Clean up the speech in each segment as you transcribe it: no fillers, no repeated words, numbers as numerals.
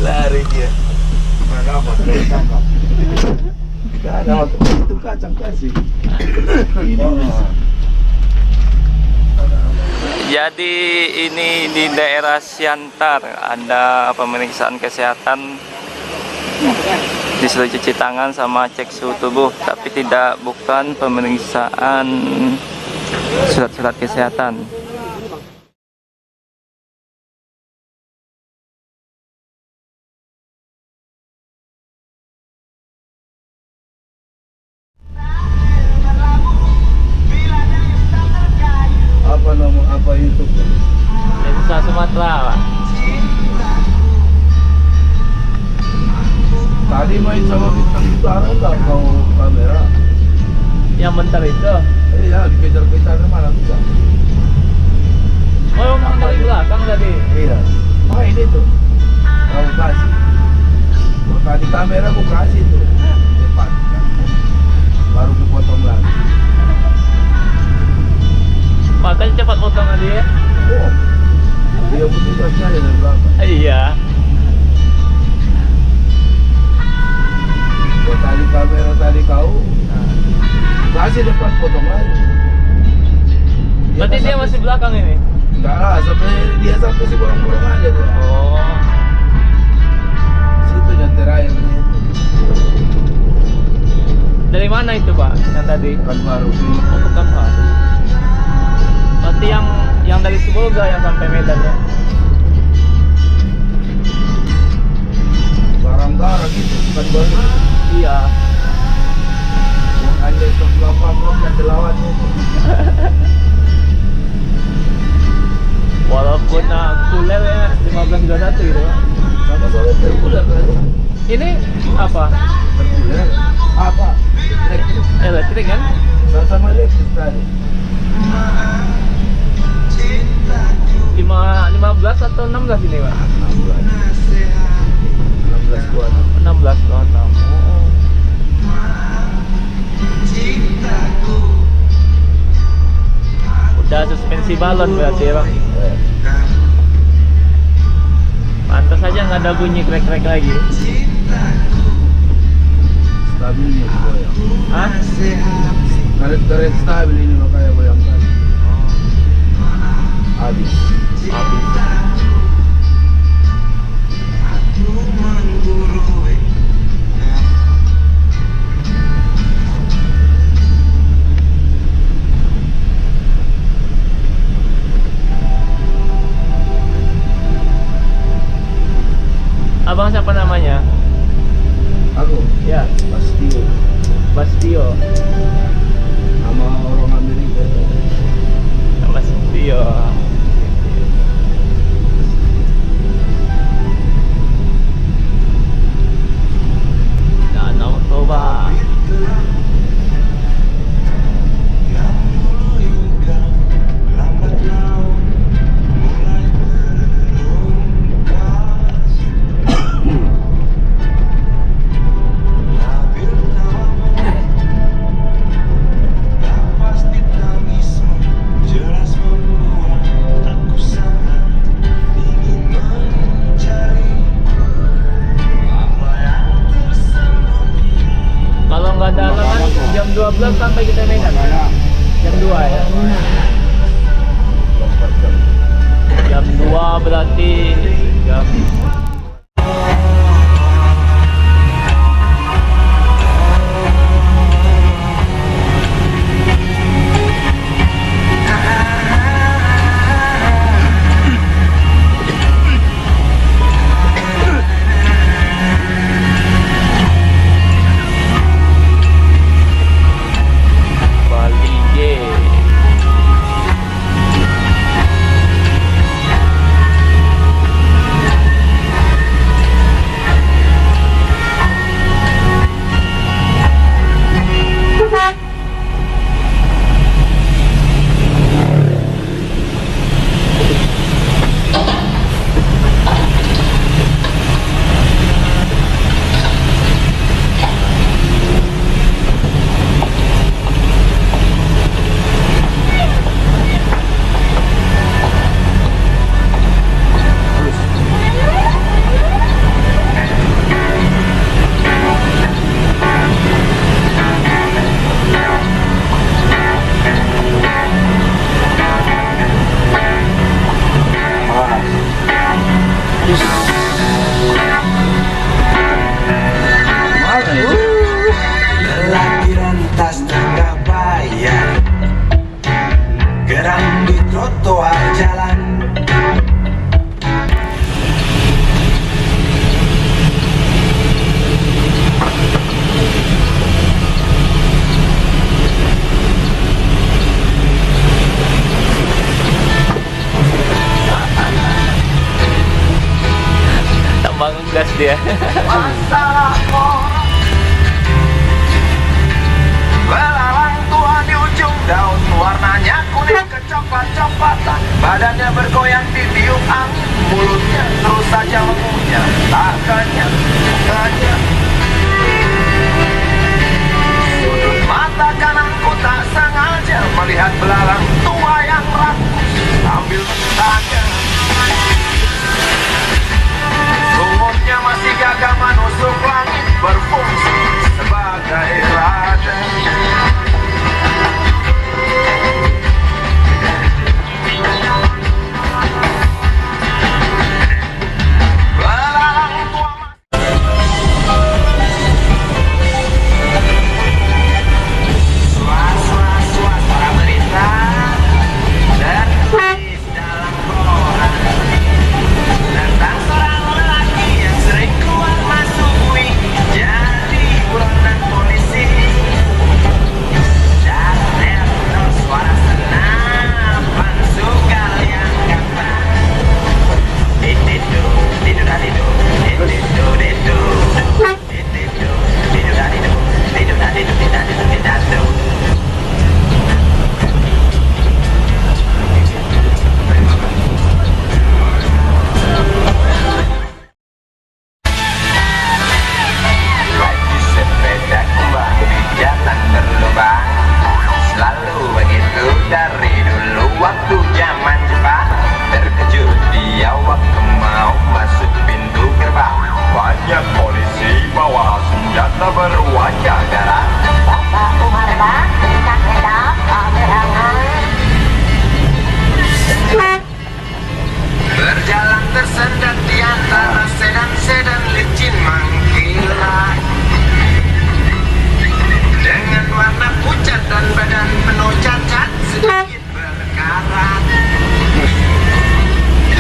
Lari dia. Mana dapat dari tangkap. Gak ada waktu itu kacang kasih. Jadi ini di daerah Siantar ada pemeriksaan kesehatan, disuruh cuci tangan sama cek suhu tubuh, tapi tidak bukan pemeriksaan surat-surat kesehatan. Apa itu? Lensa Sumatera, Pak. Tadi main sama bintang utara nggak kau kamera? Yang bentar itu. Iya, dikejar-kejar mana bisa? Oh, emang dari belakang tadi. Iya. Main itu. Kau kasih. Tadi kamera aku kasih tuh. Depan. Baru kupotong lagi. Makanya cepat potong aja ya. Oh. Dia putus saja dari belakang. Iya. Buat tadi kamera tadi kau. Kasih depan potong lagi. Berarti dia masih belakang ini? Enggak lah, sampai si borong-borong aja tuh. Oh. Situ yang terakhirnya itu. Dari mana itu, Pak? Yang tadi? Kan baru. Oh, bukan, Pak. Berarti yang dari Sebolga yang sampai Medan ya? Barang-barang itu kan baru. Iya. Yang ada ke-80 dan lawannya itu. Walaupun kuler ya 1521 gitu, Pak. Sama soalnya terkuler kan. Ini apa? Terkuler. Apa? Elektrik. Elektrik kan? Sama elektrik tadi. 15 atau 16 ini, Pak? 16 16 26. Oh. Udah suspensi balon berarti ya, Bang? Pantas aja nggak ada bunyi krek-krek lagi. Stabilnya itu goyang. Hah? Karet-karet stabil ini makanya goyang kali. Habis. Abang siapa namanya? Aku? Ya, Bastio. Bastio. Nama orang Amerika. Bastio. Danau Toba. Kalau nggak ada halangan jam 12 sampai kita Medan. Jam 2 ya. Jam 2 berarti jam Bali G. dia. Belalang tua di ujung daun, warnanya kuning kecoklat-coklatan, badannya bergoyang di tiup angin, mulutnya terus saja mengunyah, takkannya mukanya. Sudut mata kananku tak sengaja melihat belalang tua yang rakus sambil bertanya. Lumutnya masih gagah menusuk langit, berfungsi sebagai radar. Belalang tua suara berita tertulis dalam koran tentang seorang lelaki yang sering keluar masuk wing jadi buronan polisi. Dan terdengar suara senapan sugal yang gamblang. Didu, didu dadidu, didu didu, didu didu dadidu, didu dadidu, didadidu, didadu. Baju sepeda kembang di jalan berlubang, selalu begitu dari dulu waktu zaman Jepang. Terkejut dia waktu mau masuk pintu gerbang, banyak polisi bawa senjata berwajah garang. Bapak Umar Bang, tak hendak penerangan. Berjalan tersendat di antara sedan-sedan licin mengkilat, dengan warna pucat dan badan penuh cacat sedikit berkarat.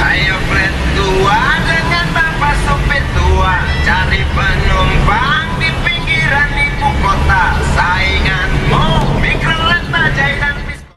Ayo flat tua dengan bapak sopir tua, cari penumpang di pinggiran ibu kota. Sainganmu mikrolet bajai dan biskut.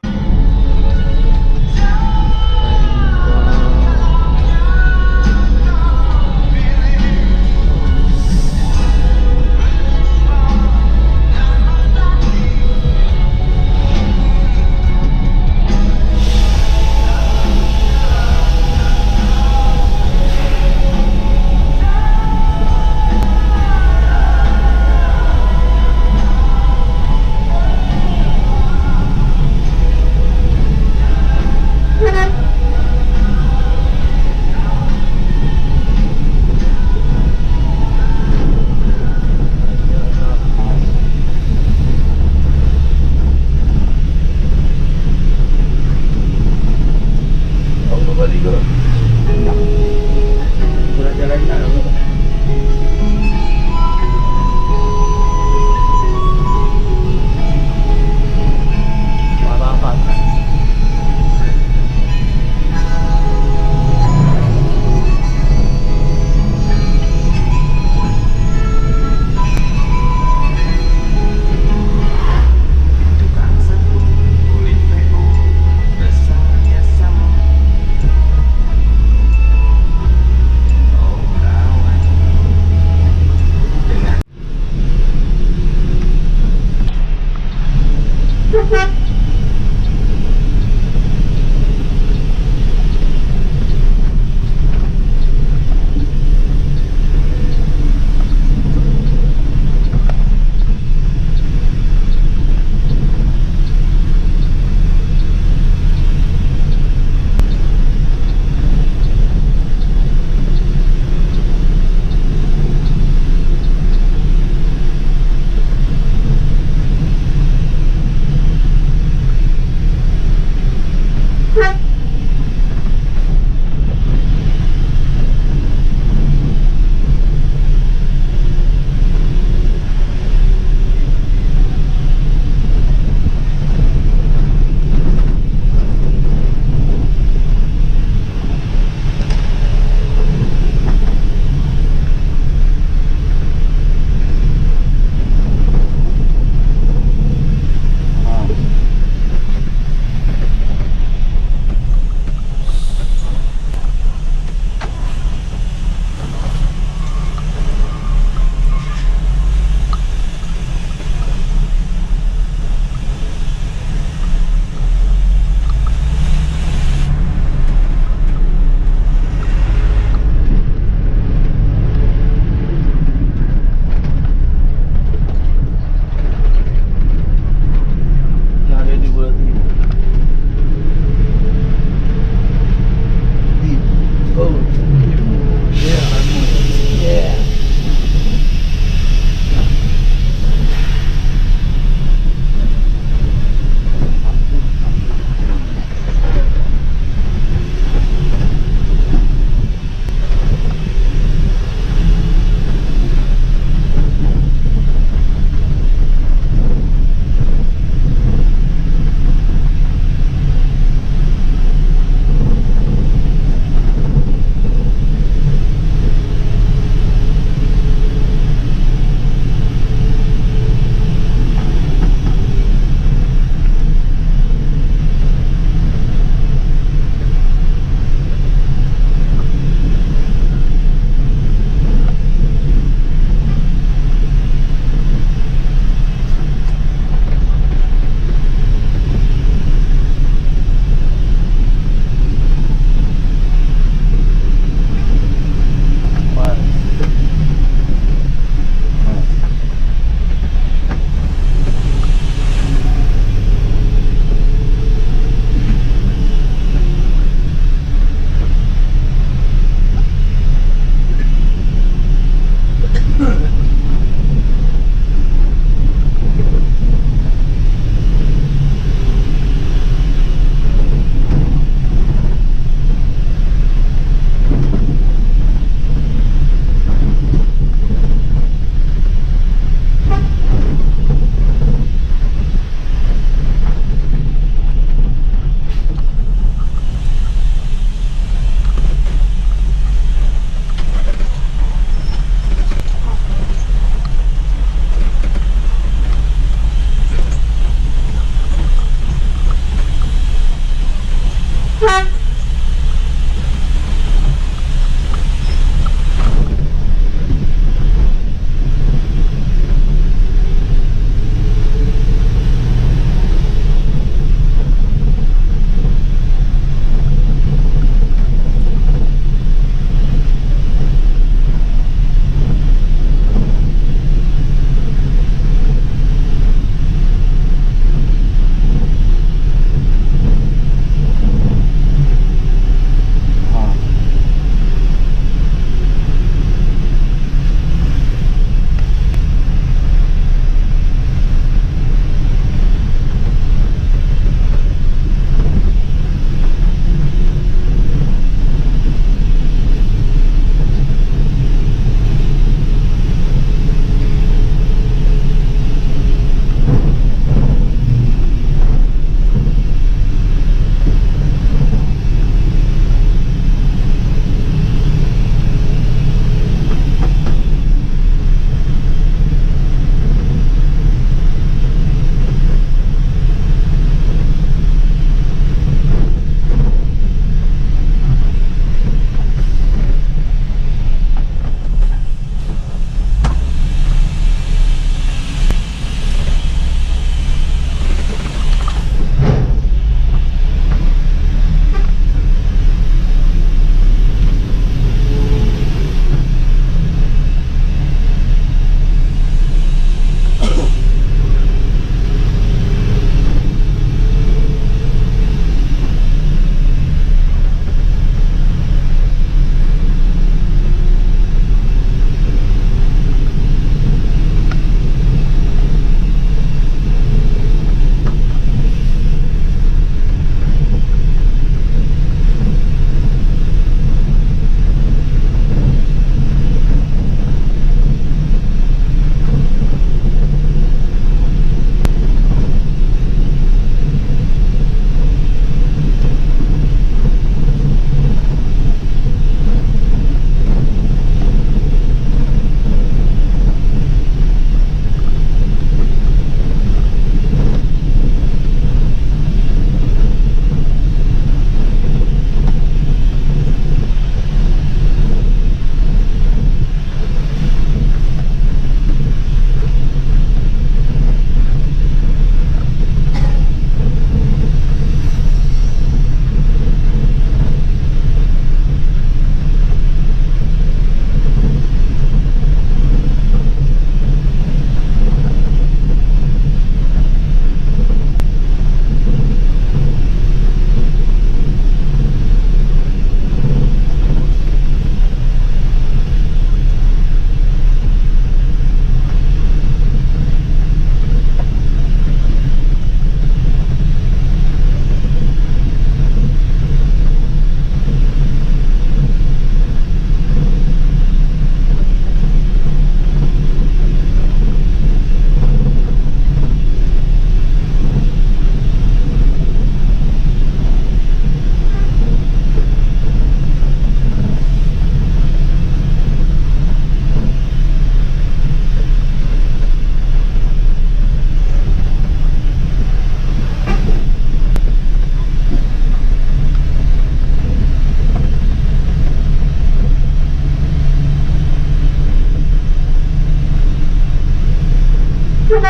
Itu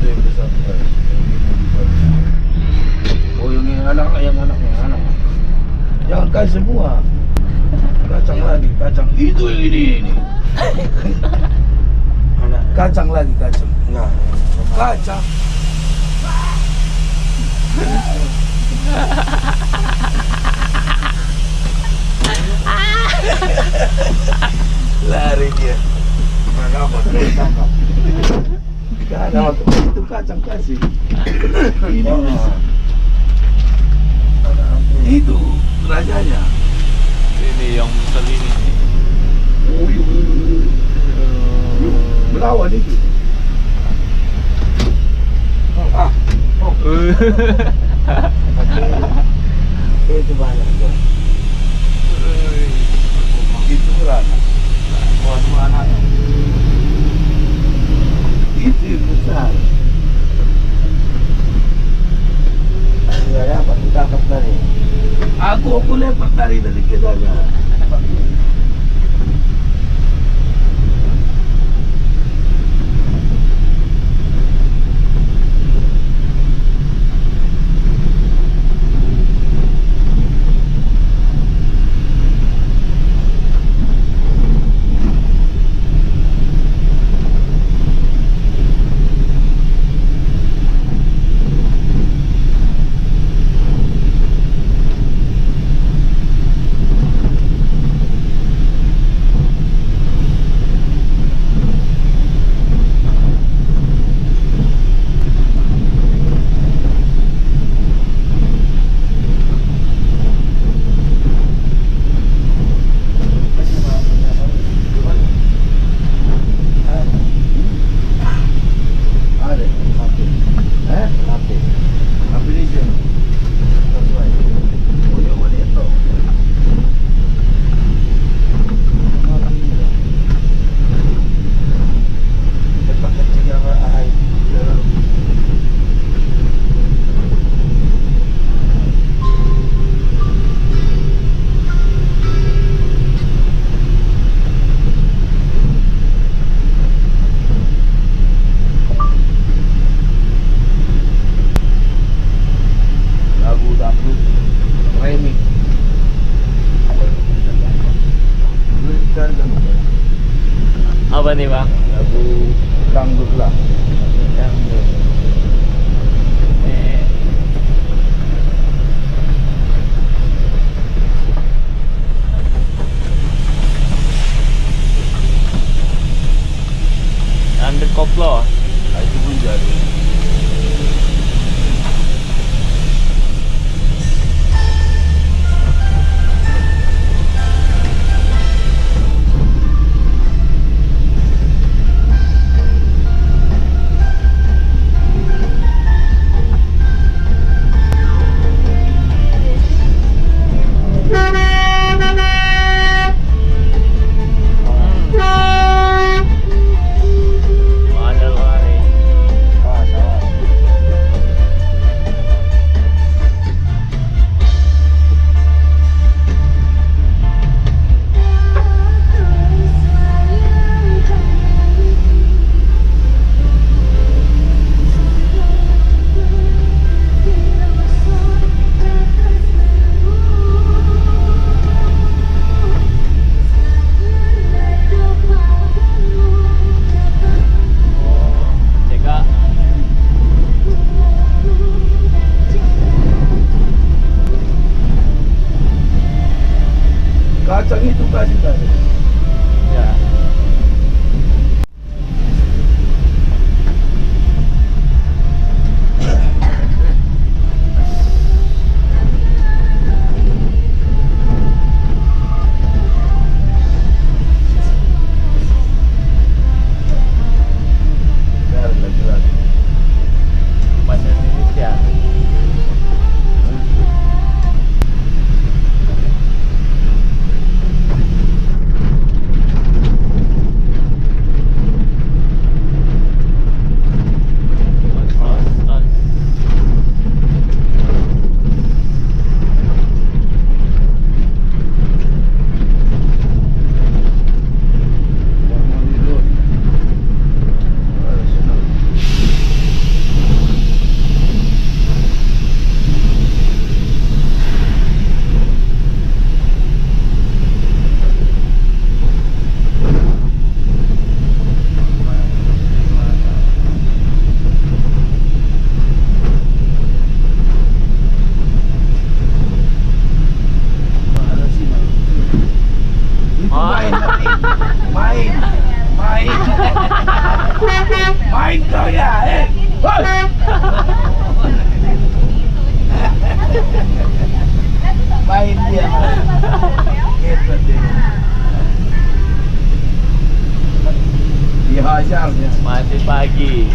yang besar guys. Oh yang anak. Jangan kasih semua. Kacang lagi, kacang. Itu yang ini. Kacang lagi, kacang. Enggak. Kacang. Lari dia. Mana tangkap. Karena waktu itu kacang kasih. Ini itu rajanya. Ini yang besar ini. Melawan itu. Itu banyak tuh. Itu berapa? Anak. Itu yang besar. Ya, apa tangkap tadi? Aku lempar tadi dari kitanya. Apa nih bang? Lagu dangdut lah. Dangdut. Dangdut koplo. Itu pun jadi. Mahal kali. Ceka. Kacang itu kasih tadi. Ya. Biar lagi. Bahasa Indonesia. Main kau ya, bos. Main dia. Gitu dia. Dihajarnya. Masih pagi.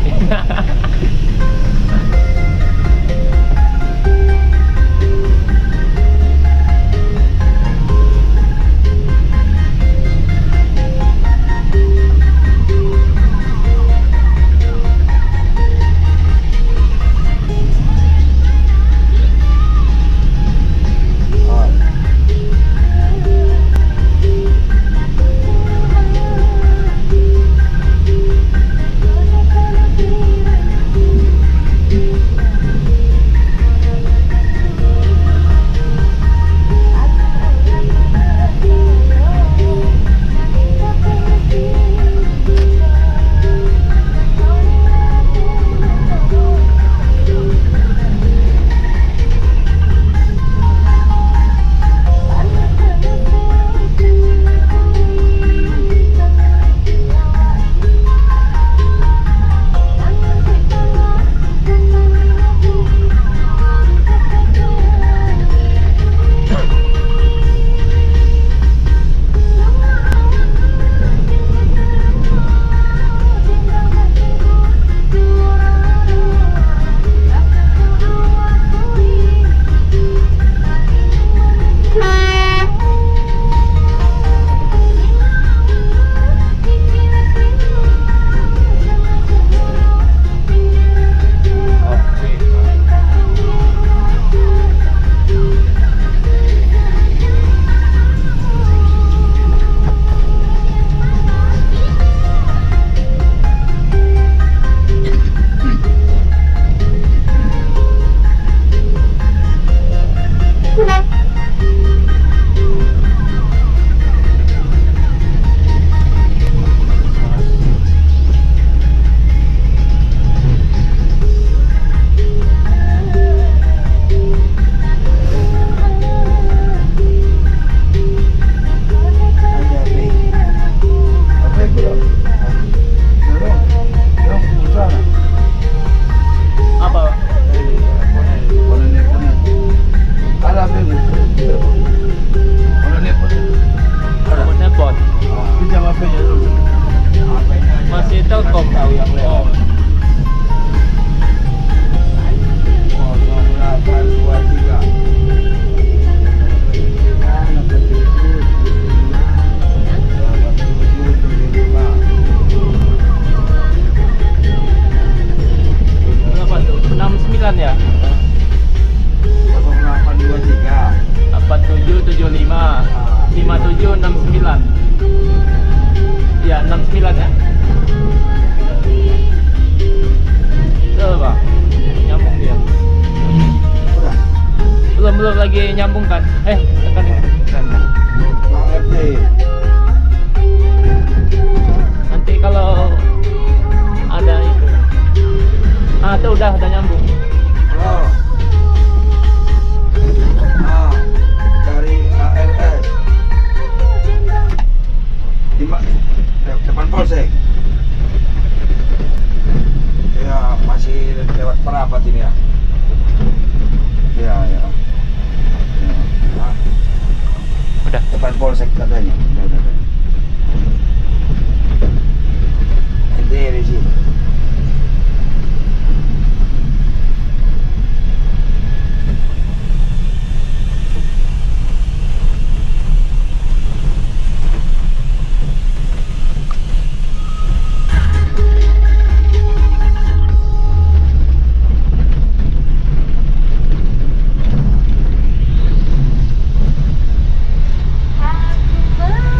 Masih Telkom tahu yang lewat. Berapa tuh? 69 ya? 0823 8775 5769. Ya, 69 ya. Tuh, Bang. Nyambung dia. udah Belum lagi nyambung kan? Tekan ini. Nanti kalau ada itu. Ah, tuh udah nyambung. halo dari ALS di depan polsek ya, masih lewat perapat ini ya. Ya. Nah, Udah. depan polsek katanya. Udah. Ente di sini. Aku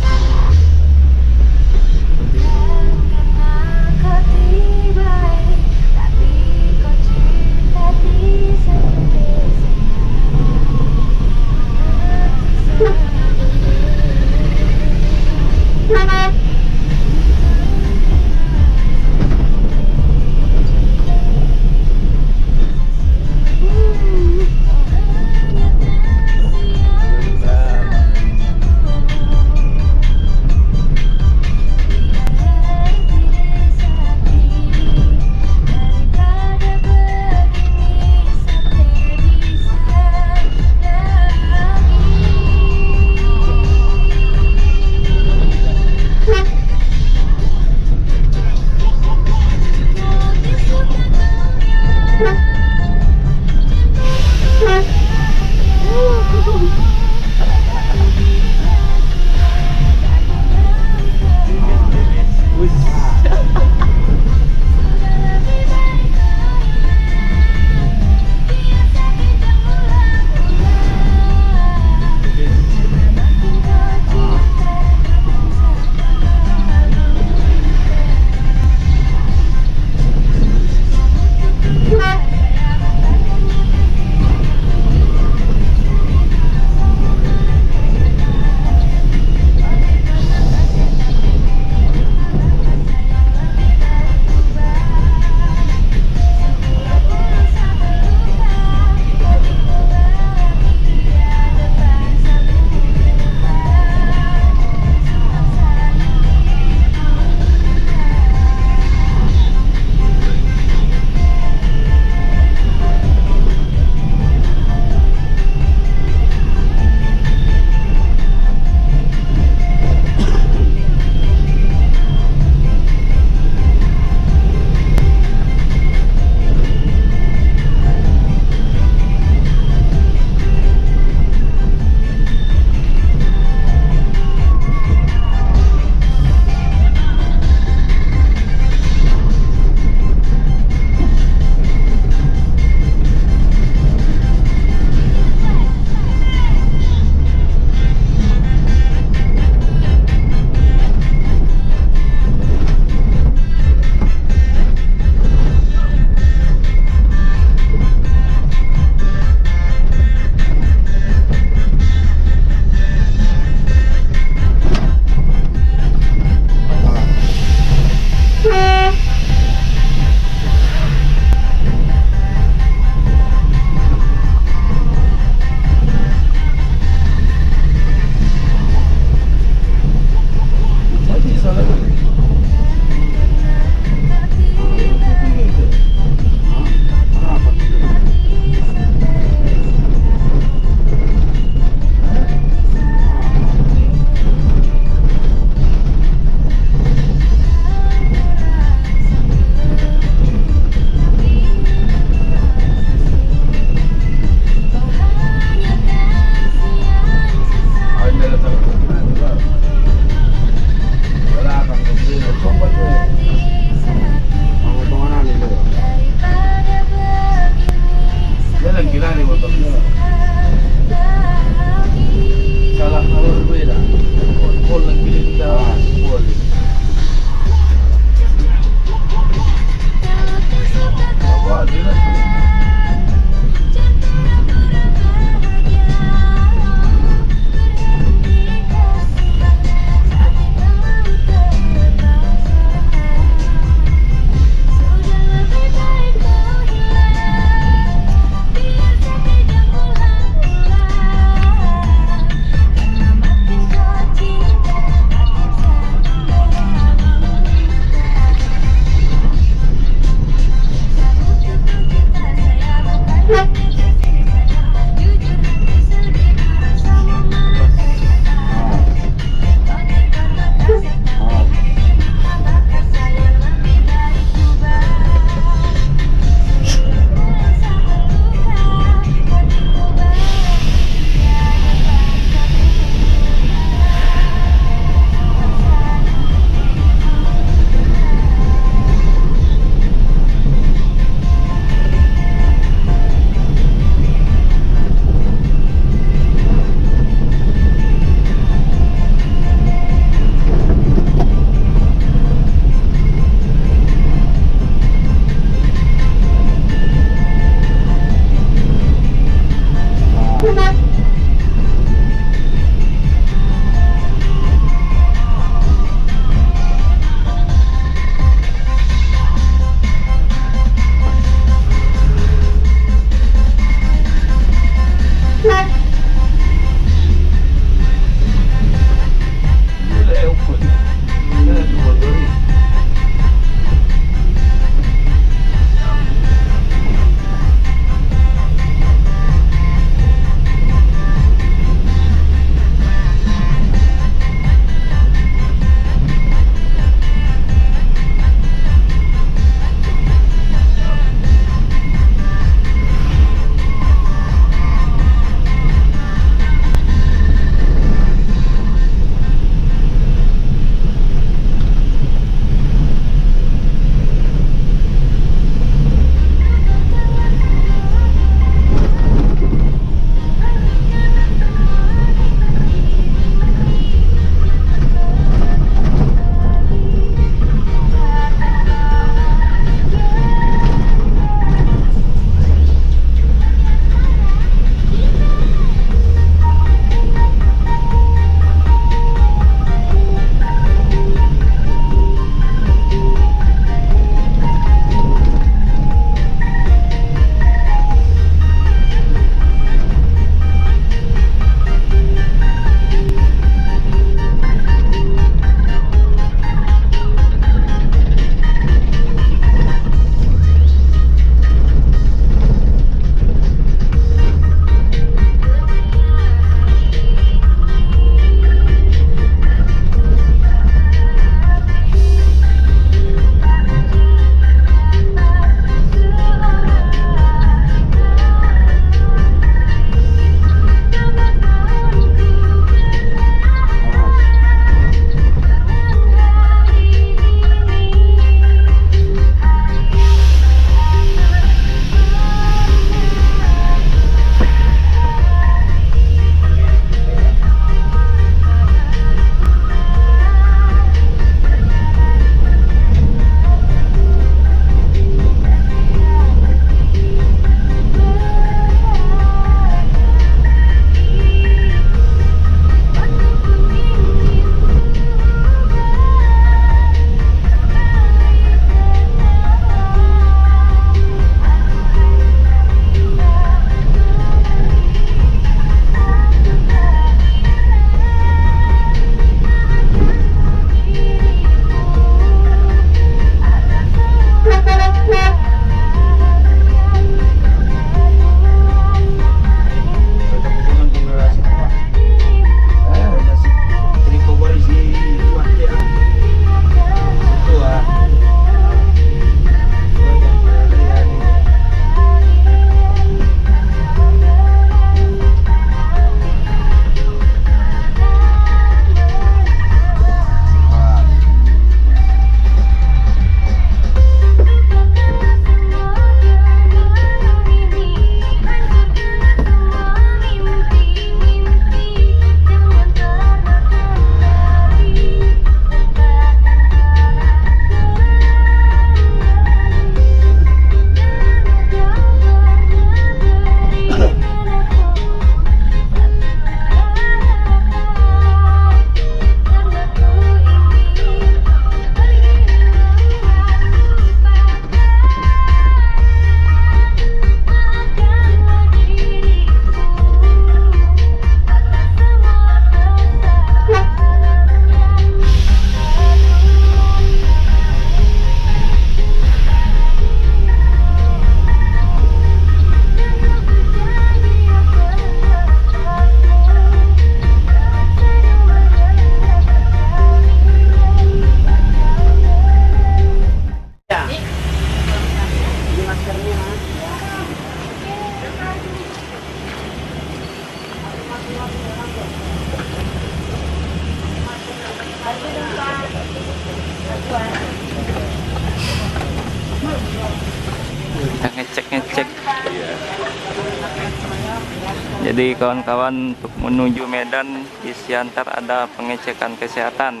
Jadi kawan-kawan, untuk menuju Medan di Siantar ada pengecekan kesehatan.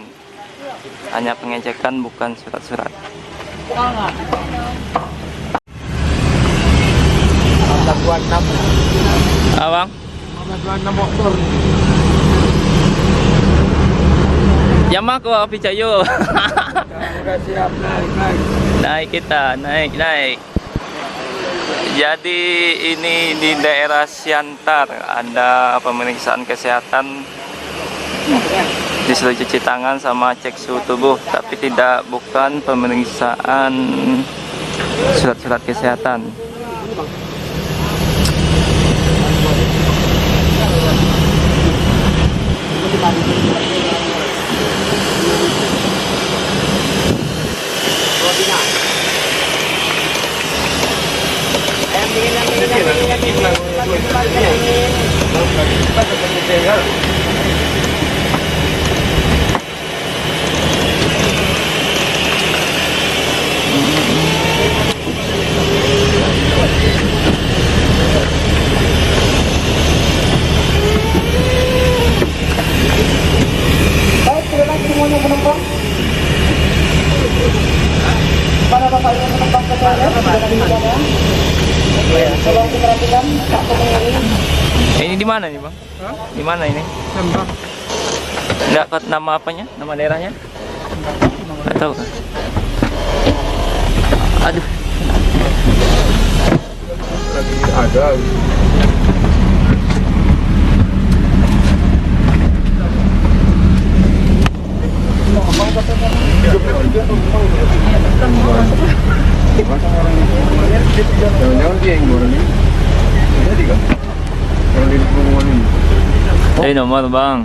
Hanya pengecekan, bukan surat-surat. Abang? Yama ko api cayo. Udah siap naik. Naik kita, naik. Jadi ini di daerah Siantar ada pemeriksaan kesehatan, disuruh cuci tangan sama cek suhu tubuh, tapi bukan pemeriksaan surat-surat kesehatan. Baik, terima kasih semuanya penumpang. Para bapak ibu penumpang sekalian, sudah kami ucapkan. Tolong diperhatikan Pak Pengemudi. Ini di mana nih, Bang? Di mana ini? Enggak nama apanya? Nama daerahnya? Enggak tahu kan? Aduh. Ada. Jangan-jangan dia yang goreng ini. Jadi kan? Yang di pengumuman ini. Nomor, Bang.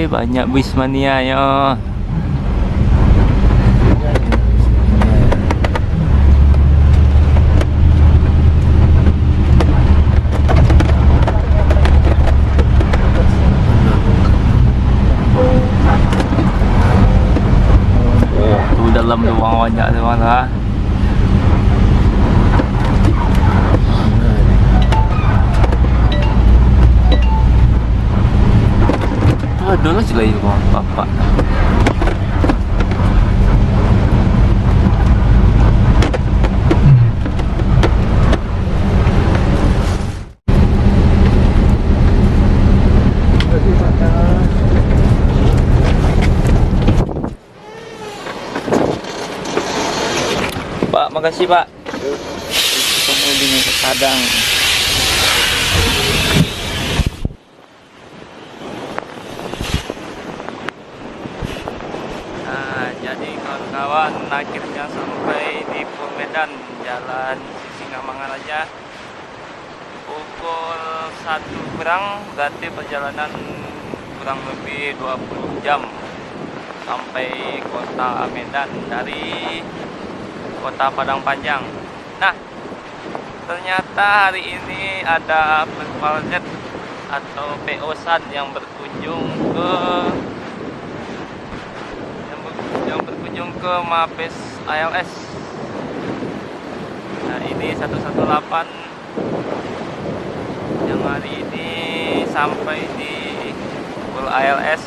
banyak bis mania ya. Tuh dalam ruang banyak tu lah. Dulu sila yung mga papa. Pak, makasih Pak. Ketemu dengan Padang. Jadi kawan-kawan, akhirnya sampai di Medan, Jalan Singamangaraja. Pukul 1 kurang, berarti perjalanan kurang lebih 20 jam sampai kota Medan dari kota Padang Panjang. Nah, ternyata hari ini ada virtual jet atau PO-san yang berkunjung ke Mabes ALS. Nah, ini 118 yang hari ini sampai di ALS